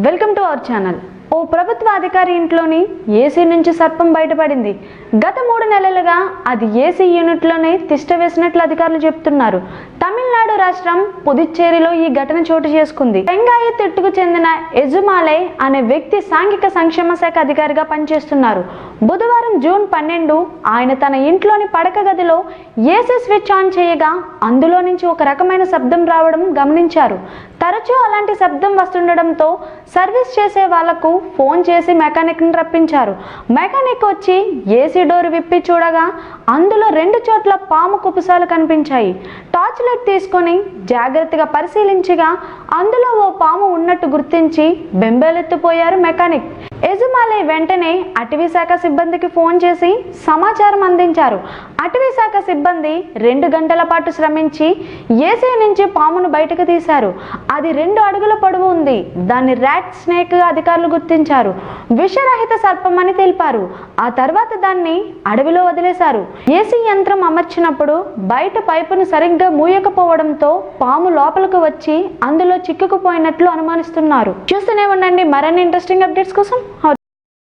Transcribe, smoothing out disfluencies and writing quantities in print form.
Welcome to our channel. ఓ ప్రభుత్వ అధికారి ఇంట్లోని ఏసీ నుంచి సర్పం బయటపడింది. గత 3 నెలలుగా అది ఏసీ యూనిట్లోనే తిష్ట వేసినట్లు అధికారులు చెప్తున్నారు. తమిళనాడు రాష్ట్రం పుదుచ్చేరిలో ఈ ఘటన చోటు చేసుకుంది. తెంగాయి తిట్టుకు చెందిన ఎజుమాలై అనే వ్యక్తి సాంఘిక సంక్షేమ శాఖ అధికారిగా పనిచేస్తున్నారు. బుధవారం జూన్ 12 ఆయన తన ఇంట్లోని పడక గదిలో ఏసీ స్విచ్ ఆన్ చేయగా అందులో నుంచి ఒక రకమైన శబ్దం రావడం గమనించారు. తరచూ అలాంటి శబ్దం వస్తుండడంతో సర్వీస్ చేసే వాళ్లకు ఫోన్ చేసి మెకానిక్ని రప్పించారు. మెకానిక్ వచ్చి ఏసీ డోర్ విప్పి చూడగా అందులో 2 చోట్ల పాము కుపుసాలు కనిపించాయి. టార్చ్ లైట్ తీసుకొని జాగ్రత్తగా పరిశీలించగా అందులో ఓ పాము ఉన్నట్టు గుర్తించి బెంబేలెత్తిపోయారు మెకానిక్. ఎజుమాలై వెంటనే అటవీ శాఖ సిబ్బందికి ఫోన్ చేసి సమాచారం అందించారు. అటవీ శాఖ సిబ్బంది 2 గంటల పాటు శ్రమించి ఏసీ నుంచి పామును బయటకు తీశారు. అది 2 అడుగుల పొడవు ఉంది. దాన్ని ర్యాట్ స్నేక్ అధికారులు గుర్తించారు. విషరహిత సర్పం అని తెలిపారు. ఆ తర్వాత దాన్ని అడవిలో వదిలేశారు. ఏసీ యంత్రం అమర్చినప్పుడు బయట పైపును సరిగ్గా మూయకపోవడంతో పాము లోపలికి వచ్చి అందులో చిక్కుకుపోయినట్లు అనుమానిస్తున్నారు. చూస్తూనే ఉండండి మరిన్ని ఇంట్రెస్టింగ్ అప్డేట్స్ కోసం.